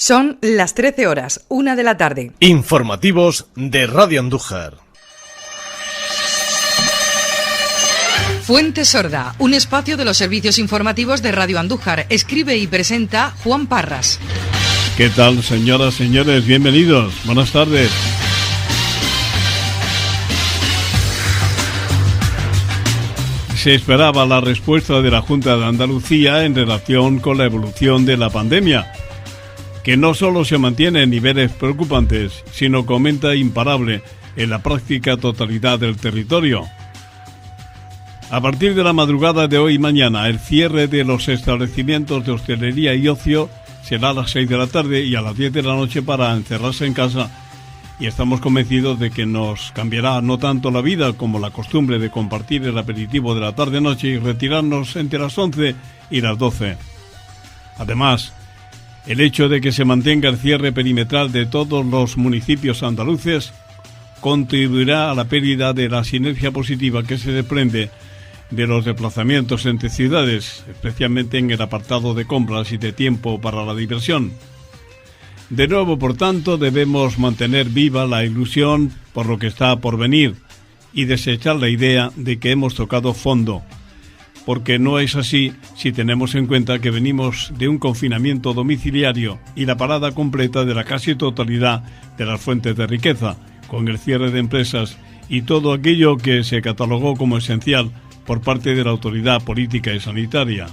Son las 13 horas, 1 de la tarde. Informativos de Radio Andújar. Fuente Sorda, un espacio de los servicios informativos de Radio Andújar. Escribe y presenta Juan Parras. ¿Qué tal, señoras, señores? Bienvenidos. Buenas tardes. Se esperaba la respuesta de la Junta de Andalucía en relación con la evolución de la pandemia, que no solo se mantiene en niveles preocupantes, sino que aumenta imparable en la práctica totalidad del territorio. A partir de la madrugada de hoy y mañana, el cierre de los establecimientos de hostelería y ocio será a las 6 de la tarde y a las 10 de la noche para encerrarse en casa, y estamos convencidos de que nos cambiará no tanto la vida como la costumbre de compartir el aperitivo de la tarde-noche y retirarnos entre las 11 y las 12. Además, el hecho de que se mantenga el cierre perimetral de todos los municipios andaluces contribuirá a la pérdida de la sinergia positiva que se desprende de los desplazamientos entre ciudades, especialmente en el apartado de compras y de tiempo para la diversión. De nuevo, por tanto, debemos mantener viva la ilusión por lo que está por venir y desechar la idea de que hemos tocado fondo, porque no es así si tenemos en cuenta que venimos de un confinamiento domiciliario y la parada completa de la casi totalidad de las fuentes de riqueza, con el cierre de empresas y todo aquello que se catalogó como esencial por parte de la autoridad política y sanitaria.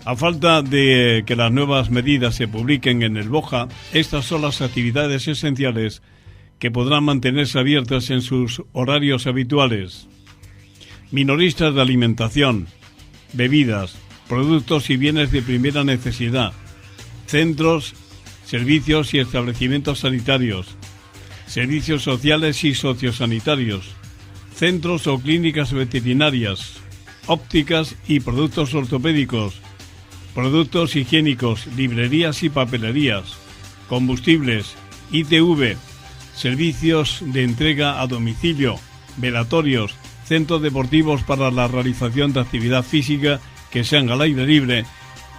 A falta de que las nuevas medidas se publiquen en el BOJA, estas son las actividades esenciales que podrán mantenerse abiertas en sus horarios habituales. Minoristas de alimentación, bebidas, productos y bienes de primera necesidad, centros, servicios y establecimientos sanitarios, servicios sociales y sociosanitarios, centros o clínicas veterinarias, ópticas y productos ortopédicos, productos higiénicos, librerías y papelerías, combustibles, ITV, servicios de entrega a domicilio, velatorios, centros deportivos para la realización de actividad física que sean al aire libre,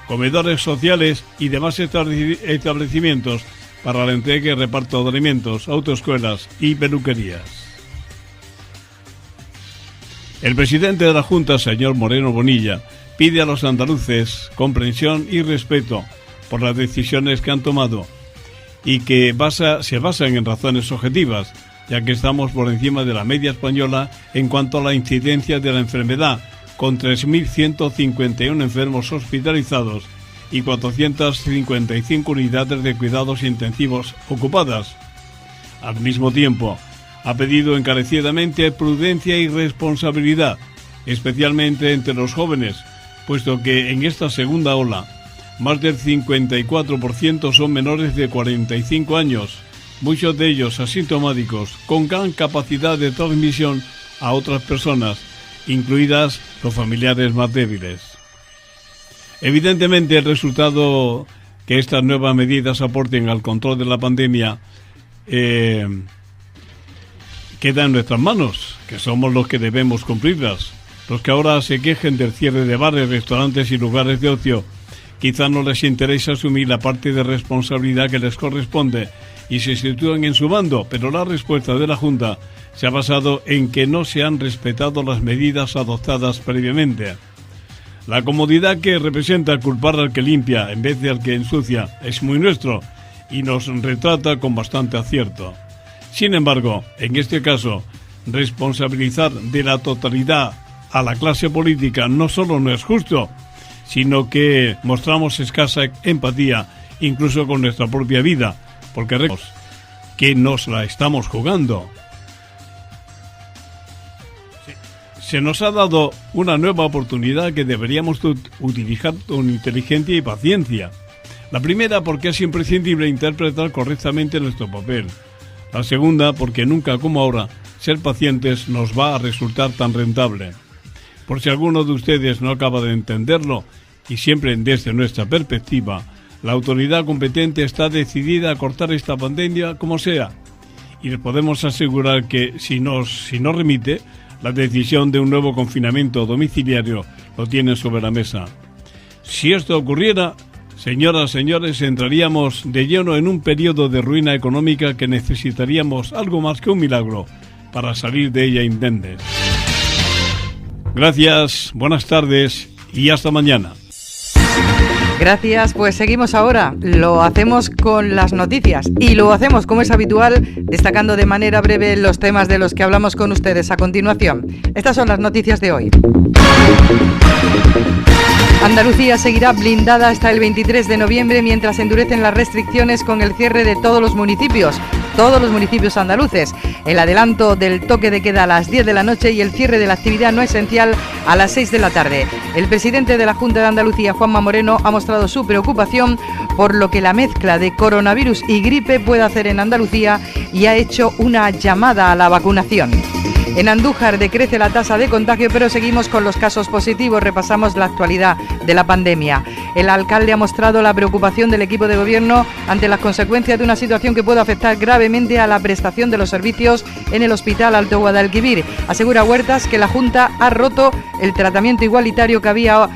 comedores sociales y demás establecimientos para la entrega y reparto de alimentos, autoescuelas y peluquerías. El presidente de la Junta, señor Moreno Bonilla, pide a los andaluces comprensión y respeto por las decisiones que han tomado y que se basan en razones objetivas, ya que estamos por encima de la media española en cuanto a la incidencia de la enfermedad, con 3.151 enfermos hospitalizados y 455 unidades de cuidados intensivos ocupadas. Al mismo tiempo, ha pedido encarecidamente prudencia y responsabilidad, especialmente entre los jóvenes, puesto que en esta segunda ola, más del 54% son menores de 45 años, muchos de ellos asintomáticos, con gran capacidad de transmisión a otras personas, incluidas los familiares más débiles. Evidentemente, el resultado que estas nuevas medidas aporten al control de la pandemia queda en nuestras manos, que somos los que debemos cumplirlas. Los que ahora se quejen del cierre de bares, restaurantes y lugares de ocio, quizá no les interesa asumir la parte de responsabilidad que les corresponde y se sitúan en su bando, pero la respuesta de la Junta se ha basado en que no se han respetado las medidas adoptadas previamente. La comodidad que representa culpar al que limpia en vez de al que ensucia es muy nuestro y nos retrata con bastante acierto. Sin embargo, en este caso, responsabilizar de la totalidad a la clase política no solo no es justo, sino que mostramos escasa empatía incluso con nuestra propia vida, porque recordemos que nos la estamos jugando. Se nos ha dado una nueva oportunidad que deberíamos utilizar con inteligencia y paciencia. La primera, porque es imprescindible interpretar correctamente nuestro papel. La segunda, porque nunca como ahora ser pacientes nos va a resultar tan rentable. Por si alguno de ustedes no acaba de entenderlo, y siempre desde nuestra perspectiva, la autoridad competente está decidida a cortar esta pandemia como sea, y les podemos asegurar que si no remite, la decisión de un nuevo confinamiento domiciliario lo tiene sobre la mesa. Si esto ocurriera, Señoras, señores, entraríamos de lleno en un periodo de ruina económica que necesitaríamos algo más que un milagro para salir de ella indemnes. Gracias, buenas tardes y hasta mañana. Gracias, pues seguimos ahora. Lo hacemos con las noticias y lo hacemos como es habitual, destacando de manera breve los temas de los que hablamos con ustedes a continuación. Estas son las noticias de hoy. Andalucía seguirá blindada hasta el 23 de noviembre mientras endurecen las restricciones con el cierre de todos los municipios andaluces, el adelanto del toque de queda a las 10 de la noche y el cierre de la actividad no esencial a las 6 de la tarde. El presidente de la Junta de Andalucía, Juanma Moreno, ha mostrado su preocupación por lo que la mezcla de coronavirus y gripe puede hacer en Andalucía y ha hecho una llamada a la vacunación. En Andújar decrece la tasa de contagio, pero seguimos con los casos positivos. Repasamos la actualidad de la pandemia. El alcalde ha mostrado la preocupación del equipo de gobierno ante las consecuencias de una situación que puede afectar gravemente a la prestación de los servicios en el Hospital Alto Guadalquivir. Asegura Huertas que la Junta ha roto el tratamiento igualitario que había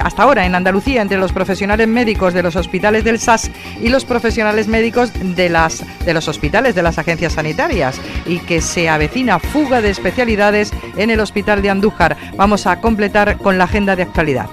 hasta ahora en Andalucía entre los profesionales médicos de los hospitales del SAS y los profesionales médicos de los hospitales de las agencias sanitarias, y que se avecina fuga de especialidades en el Hospital de Andújar. Vamos a completar con la agenda de actualidad.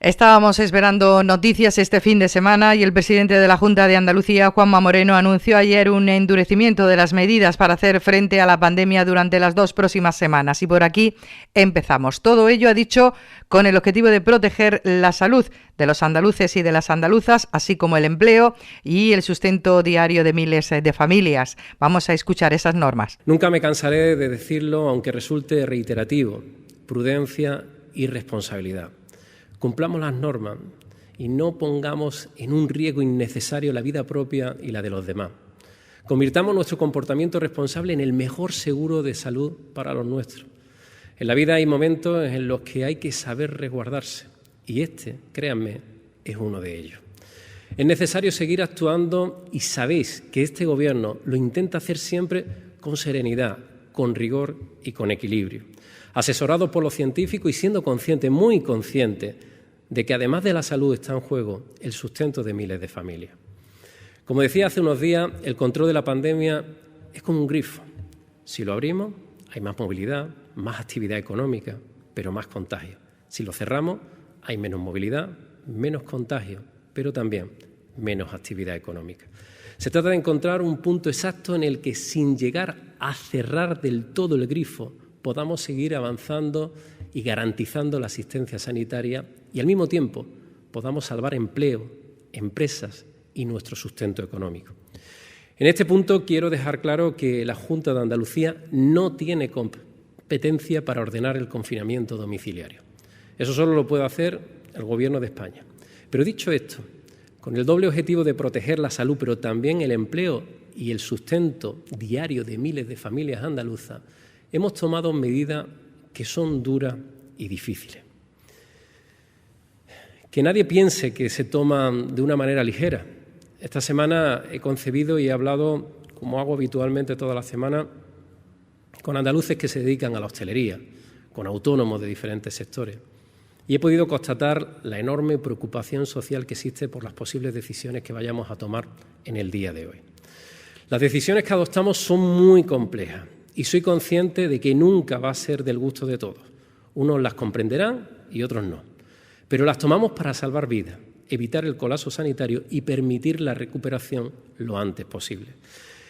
Estábamos esperando noticias este fin de semana y el presidente de la Junta de Andalucía, Juanma Moreno, anunció ayer un endurecimiento de las medidas para hacer frente a la pandemia durante las 2 próximas semanas. Y por aquí empezamos. Todo ello, ha dicho, con el objetivo de proteger la salud de los andaluces y de las andaluzas, así como el empleo y el sustento diario de miles de familias. Vamos a escuchar esas normas. Nunca me cansaré de decirlo, aunque resulte reiterativo: prudencia y responsabilidad. Cumplamos las normas y no pongamos en un riesgo innecesario la vida propia y la de los demás. Convirtamos nuestro comportamiento responsable en el mejor seguro de salud para los nuestros. En la vida hay momentos en los que hay que saber resguardarse y este, créanme, es uno de ellos. Es necesario seguir actuando y sabéis que este Gobierno lo intenta hacer siempre con serenidad, con rigor y con equilibrio, asesorado por los científicos y siendo consciente, muy consciente, de que además de la salud está en juego el sustento de miles de familias. Como decía hace unos días, el control de la pandemia es como un grifo. Si lo abrimos, hay más movilidad, más actividad económica, pero más contagio. Si lo cerramos, hay menos movilidad, menos contagio, pero también menos actividad económica. Se trata de encontrar un punto exacto en el que, sin llegar a cerrar del todo el grifo, podamos seguir avanzando y garantizando la asistencia sanitaria y al mismo tiempo podamos salvar empleo, empresas y nuestro sustento económico. En este punto quiero dejar claro que la Junta de Andalucía no tiene competencia para ordenar el confinamiento domiciliario. Eso solo lo puede hacer el Gobierno de España. Pero dicho esto, con el doble objetivo de proteger la salud, pero también el empleo y el sustento diario de miles de familias andaluzas, hemos tomado medidas que son duras y difíciles. Que nadie piense que se toman de una manera ligera. Esta semana he concebido y he hablado, como hago habitualmente toda la semana, con andaluces que se dedican a la hostelería, con autónomos de diferentes sectores. Y he podido constatar la enorme preocupación social que existe por las posibles decisiones que vayamos a tomar en el día de hoy. Las decisiones que adoptamos son muy complejas y soy consciente de que nunca va a ser del gusto de todos. Unos las comprenderán y otros no. Pero las tomamos para salvar vidas, evitar el colapso sanitario y permitir la recuperación lo antes posible.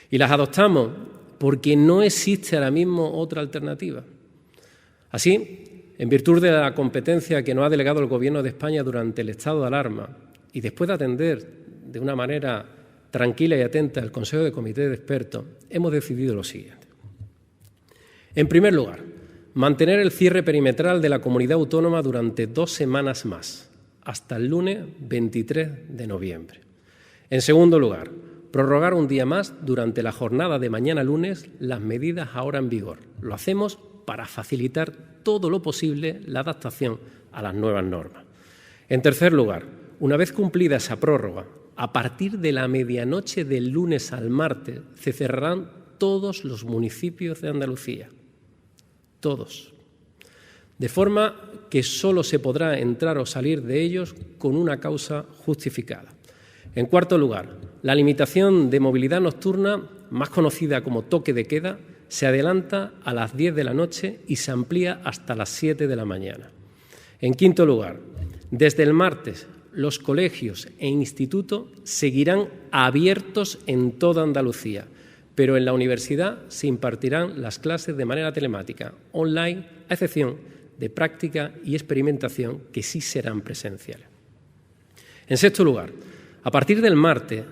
Y las adoptamos porque no existe ahora mismo otra alternativa. Así, en virtud de la competencia que nos ha delegado el Gobierno de España durante el estado de alarma y después de atender de una manera tranquila y atenta el Consejo de Comité de Expertos, hemos decidido lo siguiente. En primer lugar, mantener el cierre perimetral de la comunidad autónoma durante 2 semanas más, hasta el lunes 23 de noviembre. En segundo lugar, prorrogar un día más durante la jornada de mañana lunes las medidas ahora en vigor. Lo hacemos para facilitar todo lo posible la adaptación a las nuevas normas. En tercer lugar, una vez cumplida esa prórroga, a partir de la medianoche del lunes al martes se cerrarán todos los municipios de Andalucía. Todos. de forma que solo se podrá entrar o salir de ellos con una causa justificada. En cuarto lugar, la limitación de movilidad nocturna, más conocida como toque de queda, se adelanta a las 10 de la noche y se amplía hasta las 7 de la mañana. En quinto lugar, desde el martes, los colegios e institutos seguirán abiertos en toda Andalucía, pero en la universidad se impartirán las clases de manera telemática, online, a excepción de práctica y experimentación, que sí serán presenciales. En sexto lugar, a partir del martes,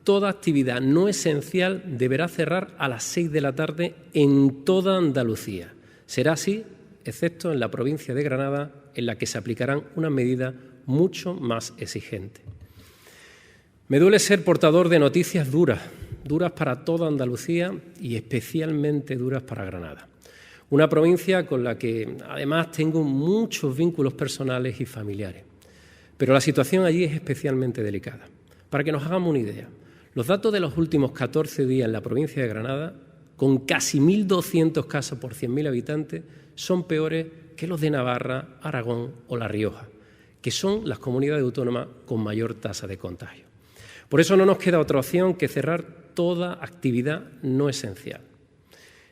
toda actividad no esencial deberá cerrar a las 6 de la tarde en toda Andalucía. Será así, excepto en la provincia de Granada, en la que se aplicarán unas medidas mucho más exigentes. Me duele ser portador de noticias duras para toda Andalucía y especialmente duras para Granada. Una provincia con la que además tengo muchos vínculos personales y familiares. Pero la situación allí es especialmente delicada. Para que nos hagamos una idea, los datos de los últimos 14 días en la provincia de Granada, con casi 1.200 casos por 100.000 habitantes, son peores que los de Navarra, Aragón o La Rioja, que son las comunidades autónomas con mayor tasa de contagio. Por eso no nos queda otra opción que cerrar toda actividad no esencial.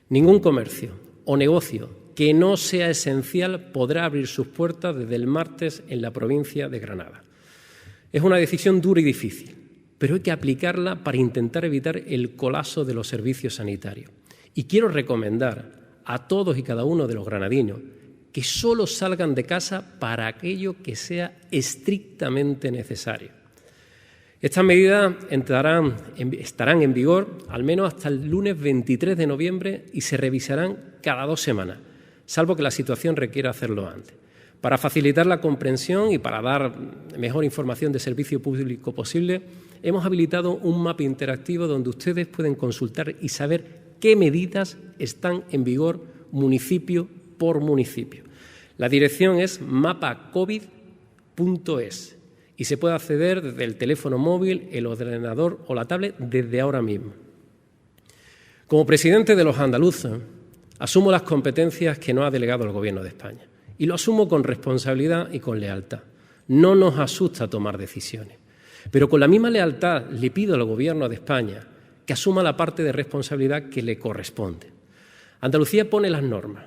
Ningún comercio o negocio que no sea esencial podrá abrir sus puertas desde el martes en la provincia de Granada. Es una decisión dura y difícil, pero hay que aplicarla para intentar evitar el colapso de los servicios sanitarios. Y quiero recomendar a todos y cada uno de los granadinos que solo salgan de casa para aquello que sea estrictamente necesario. Estas medidas estarán en vigor al menos hasta el lunes 23 de noviembre y se revisarán cada 2 semanas, salvo que la situación requiera hacerlo antes. Para facilitar la comprensión y para dar mejor información de servicio público posible, hemos habilitado un mapa interactivo donde ustedes pueden consultar y saber qué medidas están en vigor municipio por municipio. La dirección es mapacovid.es y se puede acceder desde el teléfono móvil, el ordenador o la tablet desde ahora mismo. Como presidente de los andaluces, asumo las competencias que nos ha delegado el Gobierno de España y lo asumo con responsabilidad y con lealtad. No nos asusta tomar decisiones, pero con la misma lealtad le pido al Gobierno de España que asuma la parte de responsabilidad que le corresponde. Andalucía pone las normas,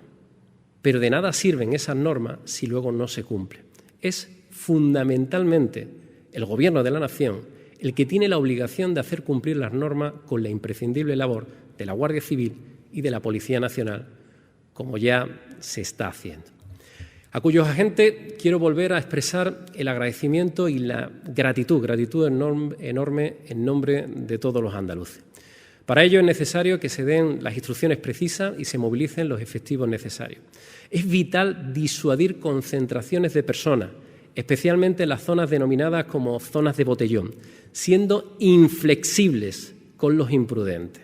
pero de nada sirven esas normas si luego no se cumplen. Es fundamentalmente el Gobierno de la Nación el que tiene la obligación de hacer cumplir las normas con la imprescindible labor de la Guardia Civil y de la Policía Nacional, como ya se está haciendo. A cuyos agentes quiero volver a expresar el agradecimiento y la gratitud enorme en nombre de todos los andaluces. Para ello es necesario que se den las instrucciones precisas y se movilicen los efectivos necesarios. Es vital disuadir concentraciones de personas, especialmente en las zonas denominadas como zonas de botellón, siendo inflexibles con los imprudentes.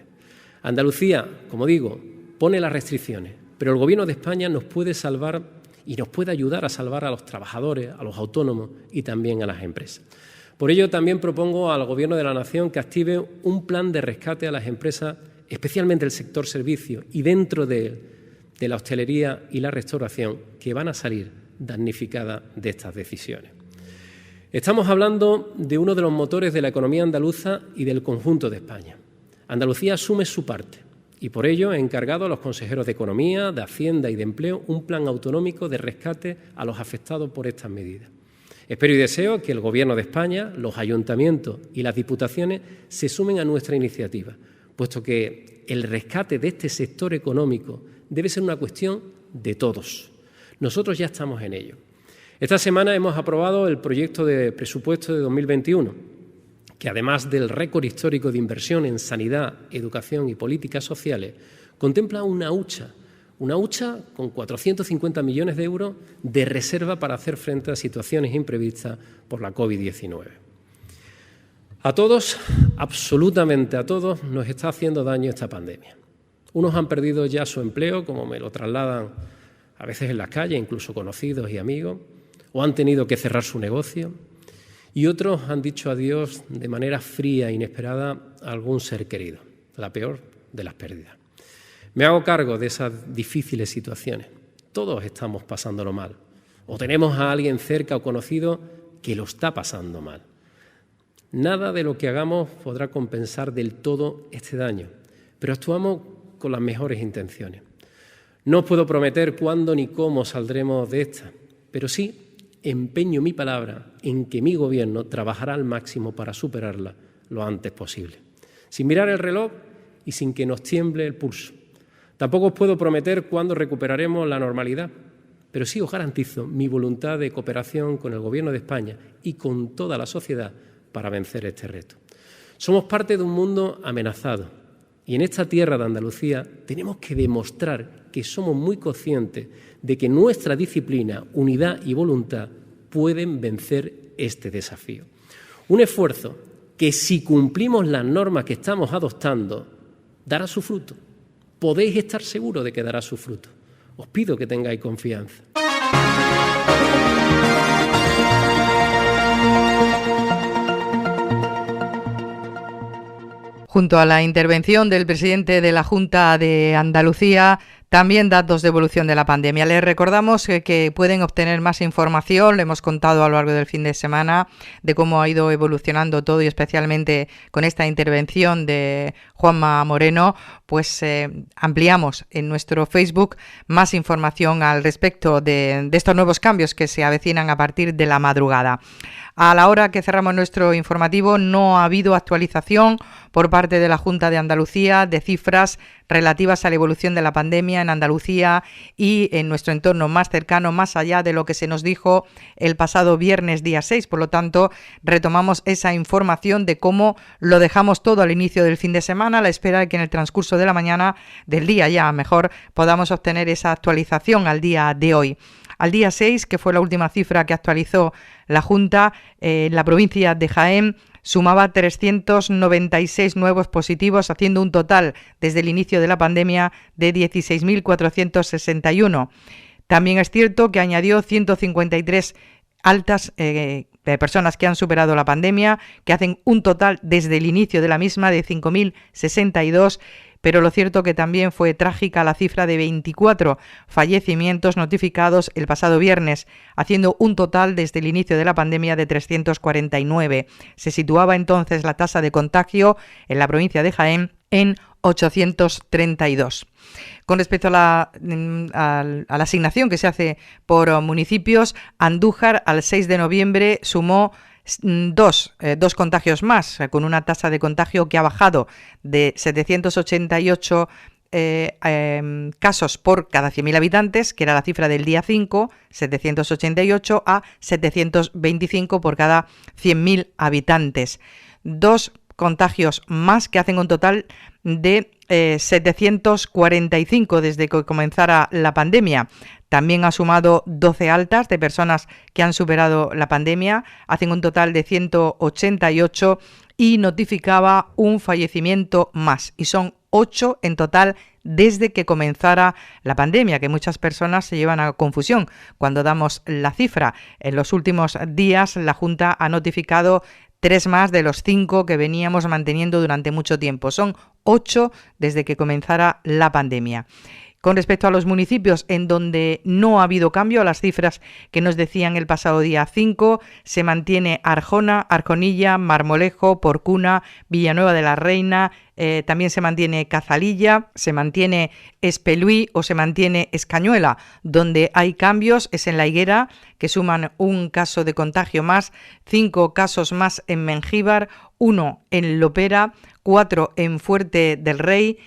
Andalucía, como digo, pone las restricciones, pero el Gobierno de España nos puede salvar y nos puede ayudar a salvar a los trabajadores, a los autónomos y también a las empresas. Por ello, también propongo al Gobierno de la Nación que active un plan de rescate a las empresas, especialmente el sector servicio y dentro de la hostelería y la restauración, que van a salir damnificadas de estas decisiones. Estamos hablando de uno de los motores de la economía andaluza y del conjunto de España. Andalucía asume su parte y por ello he encargado a los consejeros de Economía, de Hacienda y de Empleo un plan autonómico de rescate a los afectados por estas medidas. Espero y deseo que el Gobierno de España, los ayuntamientos y las diputaciones se sumen a nuestra iniciativa, puesto que el rescate de este sector económico debe ser una cuestión de todos. Nosotros ya estamos en ello. Esta semana hemos aprobado el proyecto de presupuesto de 2021, que además del récord histórico de inversión en sanidad, educación y políticas sociales, contempla una hucha con 450 millones de euros de reserva para hacer frente a situaciones imprevistas por la COVID-19. A todos, absolutamente a todos, nos está haciendo daño esta pandemia. Unos han perdido ya su empleo, como me lo trasladan a veces en las calles, incluso conocidos y amigos, o han tenido que cerrar su negocio, y otros han dicho adiós de manera fría e inesperada a algún ser querido, la peor de las pérdidas. Me hago cargo de esas difíciles situaciones, Todos estamos pasándolo mal. O tenemos a alguien cerca o conocido que lo está pasando mal. Nada de lo que hagamos podrá compensar del todo este daño, pero actuamos con las mejores intenciones. No os puedo prometer cuándo ni cómo saldremos de esta, pero sí empeño mi palabra en que mi gobierno trabajará al máximo para superarla lo antes posible, sin mirar el reloj y sin que nos tiemble el pulso. Tampoco os puedo prometer cuándo recuperaremos la normalidad, pero sí os garantizo mi voluntad de cooperación con el Gobierno de España y con toda la sociedad para vencer este reto. Somos parte de un mundo amenazado y en esta tierra de Andalucía tenemos que demostrar que somos muy conscientes de que nuestra disciplina, unidad y voluntad pueden vencer este desafío. Un esfuerzo que, si cumplimos las normas que estamos adoptando, dará su fruto. Podéis estar seguros de que dará su fruto. Os pido que tengáis confianza. Junto a la intervención del presidente de la Junta de Andalucía, también datos de evolución de la pandemia. Les recordamos que pueden obtener más información, le hemos contado a lo largo del fin de semana de cómo ha ido evolucionando todo y especialmente con esta intervención de Juanma Moreno, pues ampliamos en nuestro Facebook más información al respecto de estos nuevos cambios que se avecinan a partir de la madrugada. A la hora que cerramos nuestro informativo no ha habido actualización por parte de la Junta de Andalucía de cifras relativas a la evolución de la pandemia en Andalucía y en nuestro entorno más cercano, más allá de lo que se nos dijo el pasado viernes día 6. Por lo tanto, retomamos esa información de cómo lo dejamos todo al inicio del fin de semana, a la espera de que en el transcurso de la mañana, del día ya mejor, podamos obtener esa actualización al día de hoy. Al día 6, que fue la última cifra que actualizó la Junta, en la provincia de Jaén sumaba 396 nuevos positivos, haciendo un total desde el inicio de la pandemia de 16.461. También es cierto que añadió 153 altas de personas que han superado la pandemia, que hacen un total desde el inicio de la misma de 5.062. Pero lo cierto que también fue trágica la cifra de 24 fallecimientos notificados el pasado viernes, haciendo un total desde el inicio de la pandemia de 349. Se situaba entonces la tasa de contagio en la provincia de Jaén en 832. Con respecto a la asignación que se hace por municipios, Andújar al 6 de noviembre sumó dos contagios más, con una tasa de contagio que ha bajado de 788 casos por cada 100.000 habitantes, que era la cifra del día 5, 788, a 725 por cada 100.000 habitantes. Dos contagios más que hacen un total de 745 desde que comenzara la pandemia. También ha sumado 12 altas de personas que han superado la pandemia, hacen un total de 188 y notificaba un fallecimiento más. Y son 8 en total desde que comenzara la pandemia, que muchas personas se llevan a confusión cuando damos la cifra. En los últimos días la Junta ha notificado 3 más de los 5 que veníamos manteniendo durante mucho tiempo. Son 8 desde que comenzara la pandemia. Con respecto a los municipios en donde no ha habido cambio a las cifras que nos decían el pasado día 5, se mantiene Arjona, Arconilla, Marmolejo, Porcuna, Villanueva de la Reina, también se mantiene Cazalilla, se mantiene Espeluí o se mantiene Escañuela. Donde hay cambios es en La Higuera, que suman un caso de contagio más, 5 casos más en Mengíbar, 1 en Lopera, 4 en Fuerte del Rey,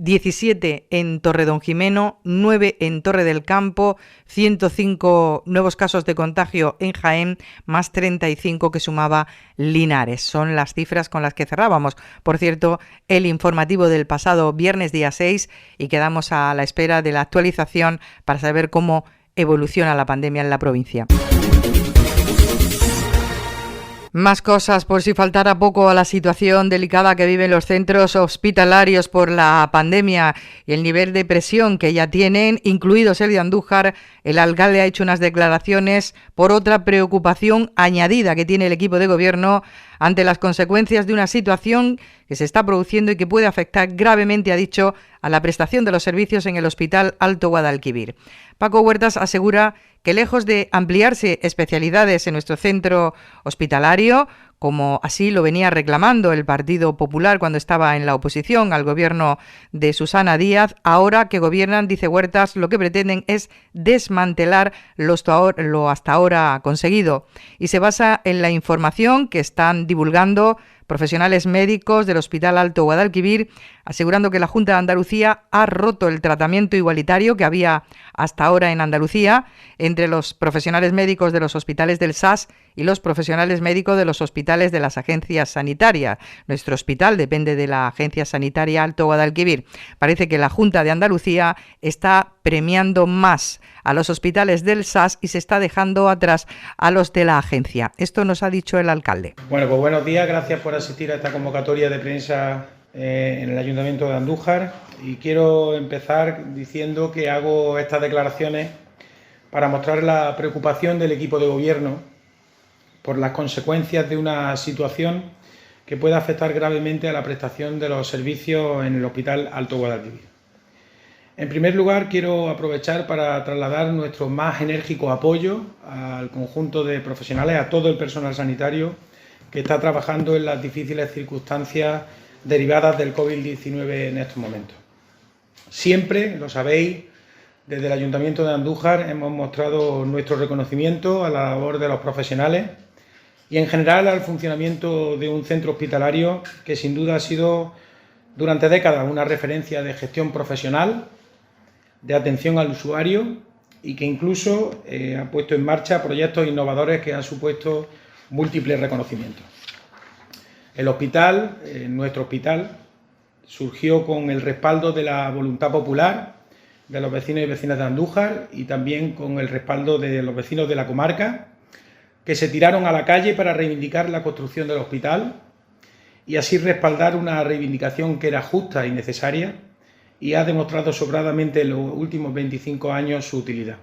17 en Torredonjimeno, 9 en Torre del Campo, 105 nuevos casos de contagio en Jaén, más 35 que sumaba Linares. Son las cifras con las que cerrábamos, por cierto, el informativo del pasado viernes día 6, y quedamos a la espera de la actualización para saber cómo evoluciona la pandemia en la provincia. Más cosas, por si faltara poco, a la situación delicada que viven los centros hospitalarios por la pandemia y el nivel de presión que ya tienen, incluidos el de Andújar. El alcalde ha hecho unas declaraciones por otra preocupación añadida que tiene el equipo de gobierno ante las consecuencias de una situación que se está produciendo y que puede afectar gravemente, ha dicho, a la prestación de los servicios en el Hospital Alto Guadalquivir. Paco Huertas asegura que lejos de ampliarse especialidades en nuestro centro hospitalario, como así lo venía reclamando el Partido Popular cuando estaba en la oposición al gobierno de Susana Díaz, ahora que gobiernan, dice Huertas, lo que pretenden es desmantelar lo hasta ahora conseguido. Y se basa en la información que están divulgando profesionales médicos del Hospital Alto Guadalquivir, asegurando que la Junta de Andalucía ha roto el tratamiento igualitario que había hasta ahora en Andalucía entre los profesionales médicos de los hospitales del SAS y los profesionales médicos de los hospitales de las agencias sanitarias. Nuestro hospital depende de la Agencia Sanitaria Alto Guadalquivir. Parece que la Junta de Andalucía está premiando más a los hospitales del SAS y se está dejando atrás a los de la agencia. Esto nos ha dicho el alcalde. Bueno, pues buenos días, gracias por asistir a esta convocatoria de prensa en el Ayuntamiento de Andújar, y quiero empezar diciendo que hago estas declaraciones para mostrar la preocupación del equipo de gobierno por las consecuencias de una situación que puede afectar gravemente a la prestación de los servicios en el Hospital Alto Guadalquivir. En primer lugar, quiero aprovechar para trasladar nuestro más enérgico apoyo al conjunto de profesionales, a todo el personal sanitario que está trabajando en las difíciles circunstancias derivadas del COVID-19 en estos momentos. Siempre, lo sabéis, desde el Ayuntamiento de Andújar hemos mostrado nuestro reconocimiento a la labor de los profesionales y en general al funcionamiento de un centro hospitalario que sin duda ha sido durante décadas una referencia de gestión profesional, de atención al usuario y que incluso ha puesto en marcha proyectos innovadores que han supuesto múltiples reconocimientos. El hospital, nuestro hospital, surgió con el respaldo de la voluntad popular de los vecinos y vecinas de Andújar y también con el respaldo de los vecinos de la comarca, que se tiraron a la calle para reivindicar la construcción del hospital y así respaldar una reivindicación que era justa y necesaria y ha demostrado sobradamente en los últimos 25 años su utilidad.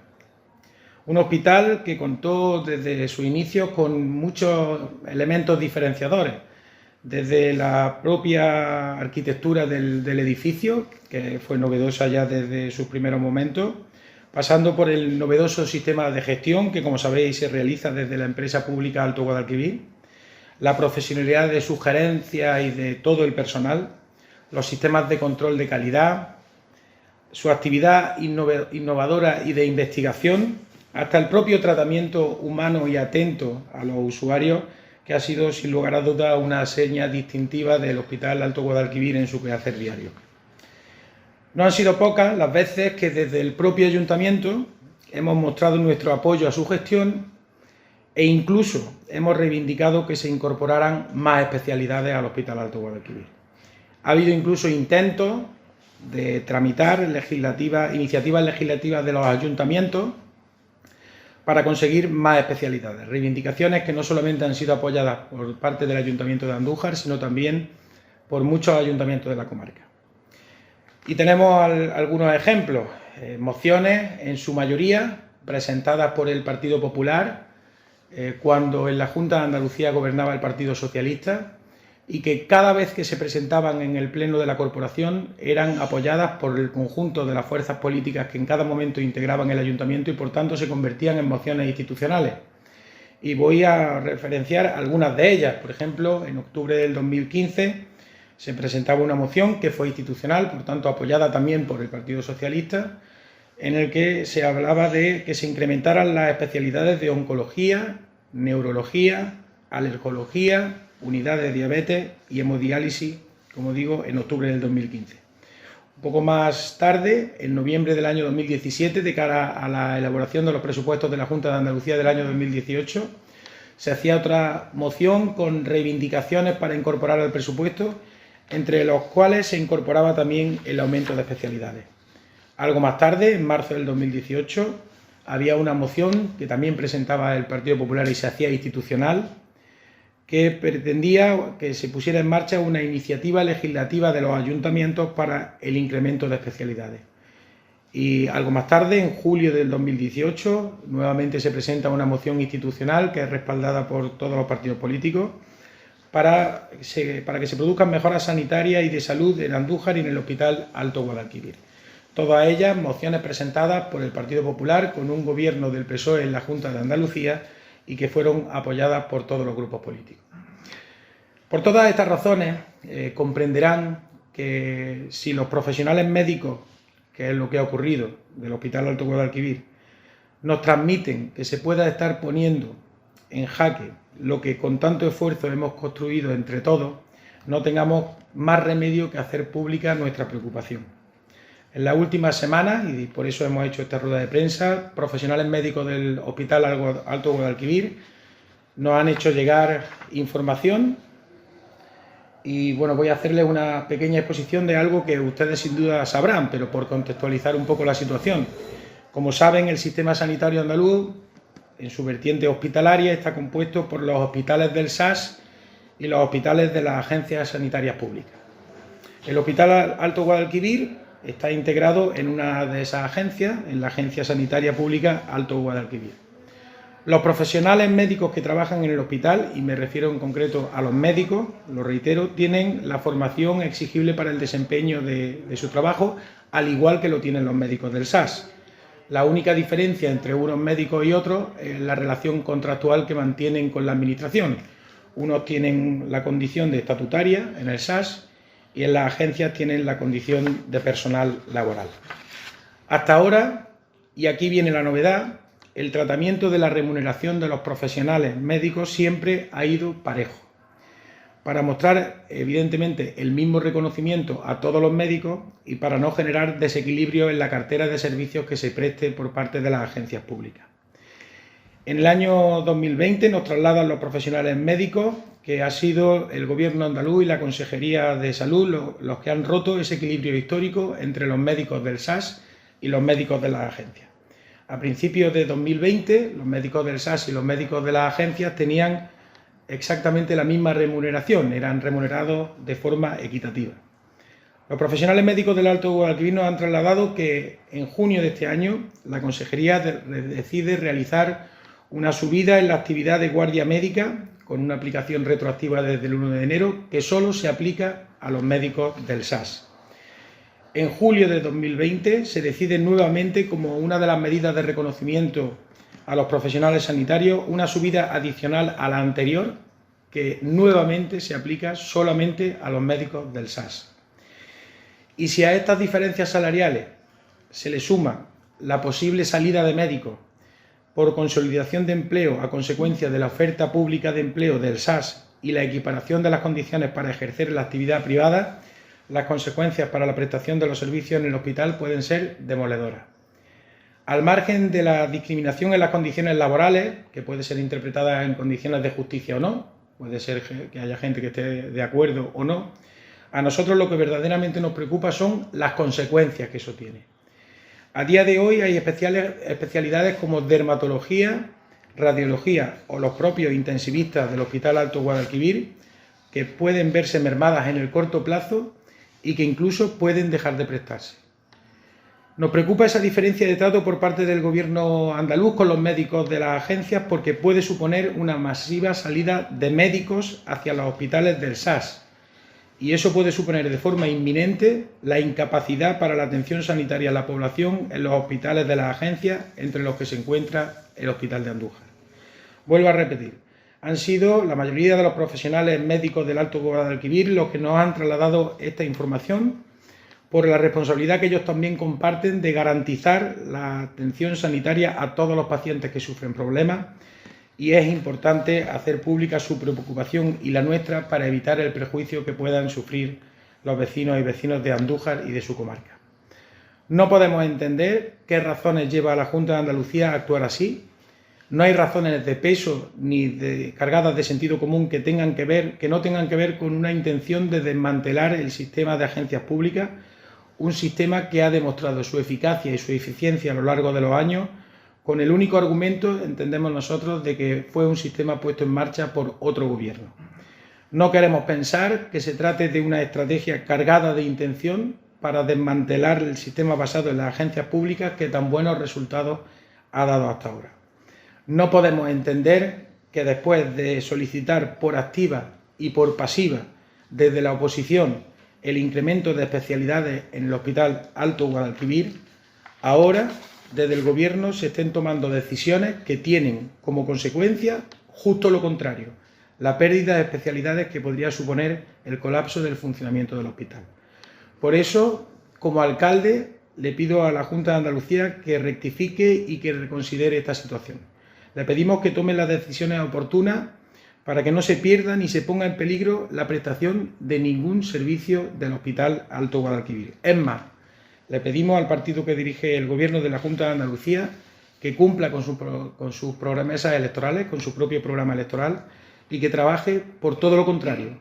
Un hospital que contó desde sus inicios con muchos elementos diferenciadores, desde la propia arquitectura del edificio, que fue novedosa ya desde sus primeros momentos, pasando por el novedoso sistema de gestión que, como sabéis, se realiza desde la empresa pública Alto Guadalquivir, la profesionalidad de su gerencia y de todo el personal, los sistemas de control de calidad, su actividad innovadora y de investigación, hasta el propio tratamiento humano y atento a los usuarios, que ha sido sin lugar a dudas una seña distintiva del Hospital Alto Guadalquivir en su quehacer diario. No han sido pocas las veces que desde el propio Ayuntamiento hemos mostrado nuestro apoyo a su gestión e incluso hemos reivindicado que se incorporaran más especialidades al Hospital Alto Guadalquivir. Ha habido incluso intentos de tramitar iniciativas legislativas de los ayuntamientos para conseguir más especialidades, reivindicaciones que no solamente han sido apoyadas por parte del Ayuntamiento de Andújar, sino también por muchos ayuntamientos de la comarca. Y tenemos algunos ejemplos, mociones en su mayoría presentadas por el Partido Popular cuando en la Junta de Andalucía gobernaba el Partido Socialista y que cada vez que se presentaban en el Pleno de la Corporación eran apoyadas por el conjunto de las fuerzas políticas que en cada momento integraban el Ayuntamiento y por tanto se convertían en mociones institucionales. Y voy a referenciar algunas de ellas. Por ejemplo, en octubre del 2015 se presentaba una moción que fue institucional, por tanto apoyada también por el Partido Socialista, en el que se hablaba de que se incrementaran las especialidades de oncología, neurología, alergología, unidades de diabetes y hemodiálisis, como digo, en octubre del 2015. Un poco más tarde, en noviembre del año 2017, de cara a la elaboración de los presupuestos de la Junta de Andalucía del año 2018, se hacía otra moción con reivindicaciones para incorporar al presupuesto, entre los cuales se incorporaba también el aumento de especialidades. Algo más tarde, en marzo del 2018, había una moción que también presentaba el Partido Popular y se hacía institucional, que pretendía que se pusiera en marcha una iniciativa legislativa de los ayuntamientos para el incremento de especialidades. Y algo más tarde, en julio del 2018, nuevamente se presenta una moción institucional que es respaldada por todos los partidos políticos para que se produzcan mejoras sanitarias y de salud en Andújar y en el Hospital Alto Guadalquivir. Todas ellas mociones presentadas por el Partido Popular con un gobierno del PSOE en la Junta de Andalucía y que fueron apoyadas por todos los grupos políticos. Por todas estas razones comprenderán que si los profesionales médicos, que es lo que ha ocurrido del Hospital Alto Guadalquivir, nos transmiten que se pueda estar poniendo en jaque lo que con tanto esfuerzo hemos construido entre todos, no tengamos más remedio que hacer pública nuestra preocupación. En las últimas semanas, y por eso hemos hecho esta rueda de prensa, profesionales médicos del Hospital Alto Guadalquivir nos han hecho llegar información y bueno, voy a hacerles una pequeña exposición de algo que ustedes sin duda sabrán, pero por contextualizar un poco la situación. Como saben, el sistema sanitario andaluz, en su vertiente hospitalaria, está compuesto por los hospitales del SAS y los hospitales de las agencias sanitarias públicas. El Hospital Alto Guadalquivir está integrado en una de esas agencias, en la Agencia Sanitaria Pública Alto Guadalquivir. Los profesionales médicos que trabajan en el hospital, y me refiero en concreto a los médicos, lo reitero, tienen la formación exigible para el desempeño de su trabajo, al igual que lo tienen los médicos del SAS. La única diferencia entre unos médicos y otros es la relación contractual que mantienen con la Administración. Unos tienen la condición de estatutaria en el SAS y en las agencias tienen la condición de personal laboral. Hasta ahora, y aquí viene la novedad, el tratamiento de la remuneración de los profesionales médicos siempre ha ido parejo. Para mostrar, evidentemente, el mismo reconocimiento a todos los médicos y para no generar desequilibrio en la cartera de servicios que se preste por parte de las agencias públicas. En el año 2020 nos trasladan los profesionales médicos que ha sido el Gobierno andaluz y la Consejería de Salud los que han roto ese equilibrio histórico entre los médicos del SAS y los médicos de las agencias. A principios de 2020, los médicos del SAS y los médicos de las agencias tenían exactamente la misma remuneración, eran remunerados de forma equitativa. Los profesionales médicos del Alto Guadalquivir nos han trasladado que en junio de este año la Consejería decide realizar una subida en la actividad de guardia médica con una aplicación retroactiva desde el 1 de enero que solo se aplica a los médicos del SAS. En julio de 2020 se decide nuevamente, como una de las medidas de reconocimiento a los profesionales sanitarios, una subida adicional a la anterior que nuevamente se aplica solamente a los médicos del SAS. Y si a estas diferencias salariales se le suma la posible salida de médicos por consolidación de empleo a consecuencia de la oferta pública de empleo del SAS y la equiparación de las condiciones para ejercer la actividad privada, las consecuencias para la prestación de los servicios en el hospital pueden ser demoledoras. Al margen de la discriminación en las condiciones laborales, que puede ser interpretada en condiciones de justicia o no, puede ser que haya gente que esté de acuerdo o no, a nosotros lo que verdaderamente nos preocupa son las consecuencias que eso tiene. A día de hoy hay especialidades como dermatología, radiología o los propios intensivistas del Hospital Alto Guadalquivir que pueden verse mermadas en el corto plazo y que incluso pueden dejar de prestarse. Nos preocupa esa diferencia de trato por parte del Gobierno andaluz con los médicos de las agencias porque puede suponer una masiva salida de médicos hacia los hospitales del SAS y eso puede suponer de forma inminente la incapacidad para la atención sanitaria a la población en los hospitales de las agencias, entre los que se encuentra el Hospital de Andújar. Vuelvo a repetir, han sido la mayoría de los profesionales médicos del Alto Guadalquivir los que nos han trasladado esta información por la responsabilidad que ellos también comparten de garantizar la atención sanitaria a todos los pacientes que sufren problemas y es importante hacer pública su preocupación y la nuestra para evitar el perjuicio que puedan sufrir los vecinos y vecinos de Andújar y de su comarca. No podemos entender qué razones lleva a la Junta de Andalucía a actuar así. No hay razones de peso ni cargadas de sentido común que no tengan que ver con una intención de desmantelar el sistema de agencias públicas, un sistema que ha demostrado su eficacia y su eficiencia a lo largo de los años, con el único argumento, entendemos nosotros, de que fue un sistema puesto en marcha por otro gobierno. No queremos pensar que se trate de una estrategia cargada de intención para desmantelar el sistema basado en las agencias públicas que tan buenos resultados ha dado hasta ahora. No podemos entender que después de solicitar por activa y por pasiva desde la oposición el incremento de especialidades en el Hospital Alto Guadalquivir, ahora desde el Gobierno se estén tomando decisiones que tienen como consecuencia justo lo contrario, la pérdida de especialidades que podría suponer el colapso del funcionamiento del hospital. Por eso, como alcalde, le pido a la Junta de Andalucía que rectifique y que reconsidere esta situación. Le pedimos que tome las decisiones oportunas para que no se pierda ni se ponga en peligro la prestación de ningún servicio del Hospital Alto Guadalquivir. Es más, le pedimos al partido que dirige el Gobierno de la Junta de Andalucía que cumpla con sus promesas electorales, con su propio programa electoral, y que trabaje por todo lo contrario,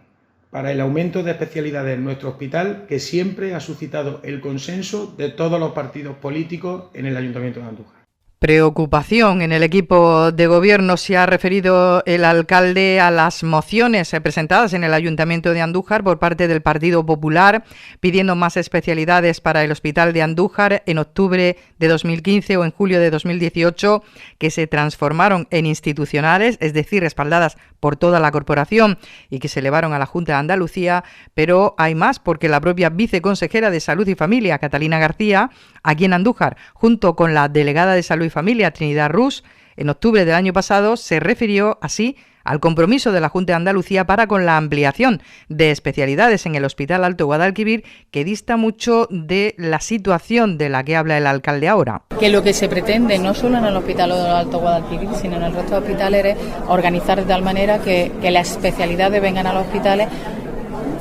para el aumento de especialidades en nuestro hospital, que siempre ha suscitado el consenso de todos los partidos políticos en el Ayuntamiento de Andújar. Preocupación en el equipo de gobierno. Se ha referido el alcalde a las mociones presentadas en el Ayuntamiento de Andújar por parte del Partido Popular pidiendo más especialidades para el Hospital de Andújar en octubre de 2015 o en julio de 2018, que se transformaron en institucionales, es decir, respaldadas por toda la corporación y que se elevaron a la Junta de Andalucía. Pero hay más, porque la propia viceconsejera de Salud y Familia, Catalina García, aquí en Andújar, junto con la delegada de Salud y Familia, Trinidad Rus, en octubre del año pasado, se refirió así al compromiso de la Junta de Andalucía para con la ampliación de especialidades en el Hospital Alto Guadalquivir, que dista mucho de la situación de la que habla el alcalde ahora. Que lo que se pretende, no solo en el Hospital Alto Guadalquivir, sino en el resto de hospitales, es organizar de tal manera que las especialidades vengan a los hospitales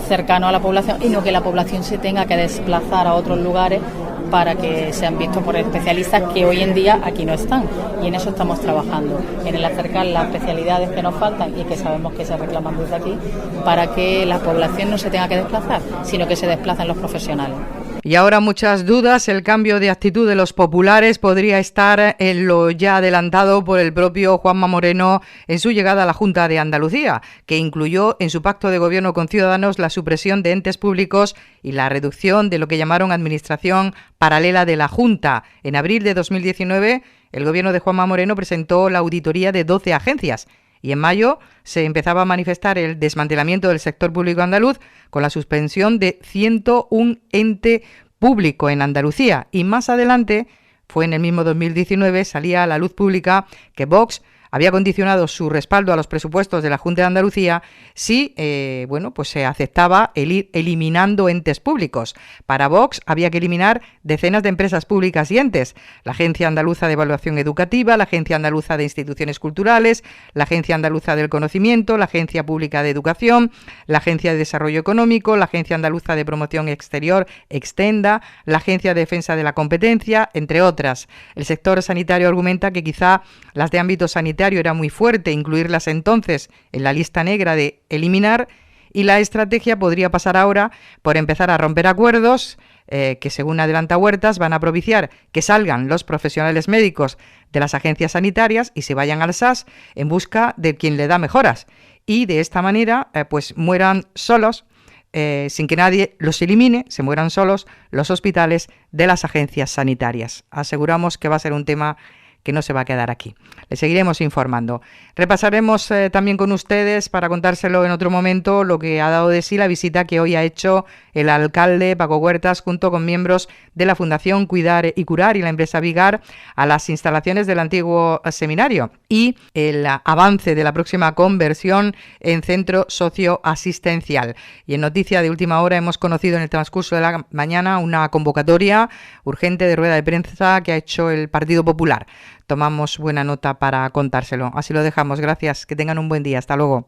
cercanos a la población y no que la población se tenga que desplazar a otros lugares para que sean vistos por especialistas que hoy en día aquí no están, y en eso estamos trabajando, en el acercar las especialidades que nos faltan y que sabemos que se reclaman desde aquí, para que la población no se tenga que desplazar, sino que se desplacen los profesionales. Y ahora muchas dudas. El cambio de actitud de los populares podría estar en lo ya adelantado por el propio Juanma Moreno en su llegada a la Junta de Andalucía, que incluyó en su pacto de gobierno con Ciudadanos la supresión de entes públicos y la reducción de lo que llamaron administración paralela de la Junta. En abril de 2019, el gobierno de Juanma Moreno presentó la auditoría de 12 agencias. Y en mayo se empezaba a manifestar el desmantelamiento del sector público andaluz con la suspensión de 101 ente público en Andalucía. Y más adelante, fue en el mismo 2019, salía a la luz pública que Vox había condicionado su respaldo a los presupuestos de la Junta de Andalucía si se aceptaba el ir eliminando entes públicos. Para Vox había que eliminar decenas de empresas públicas y entes: la Agencia Andaluza de Evaluación Educativa, la Agencia Andaluza de Instituciones Culturales, la Agencia Andaluza del Conocimiento, la Agencia Pública de Educación, la Agencia de Desarrollo Económico, la Agencia Andaluza de Promoción Exterior, Extenda, la Agencia de Defensa de la Competencia, entre otras. El sector sanitario argumenta que quizá las de ámbito sanitario era muy fuerte incluirlas entonces en la lista negra de eliminar, y la estrategia podría pasar ahora por empezar a romper acuerdos que, según adelanta Huertas, van a propiciar que salgan los profesionales médicos de las agencias sanitarias y se vayan al SAS en busca de quien le da mejoras, y de esta manera mueran solos, sin que nadie los elimine, se mueran solos los hospitales de las agencias sanitarias. Aseguramos que va a ser un tema que no se va a quedar aquí. Le seguiremos informando. Repasaremos también con ustedes, para contárselo en otro momento, lo que ha dado de sí la visita que hoy ha hecho el alcalde Paco Huertas junto con miembros de la Fundación Cuidar y Curar y la empresa Vigar a las instalaciones del antiguo seminario, y el avance de la próxima conversión en centro socioasistencial. Y en noticia de última hora hemos conocido en el transcurso de la mañana una convocatoria urgente de rueda de prensa que ha hecho el Partido Popular. Tomamos buena nota para contárselo. Así lo dejamos. Gracias. Que tengan un buen día. Hasta luego.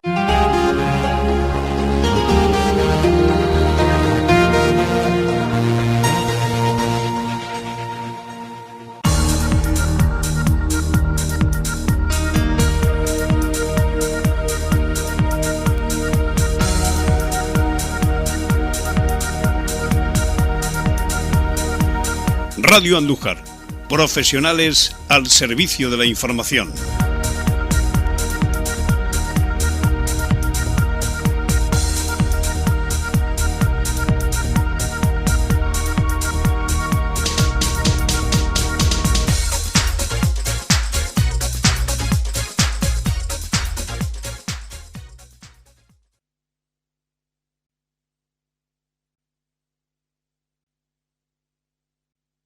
Radio Andújar. Profesionales al servicio de la información.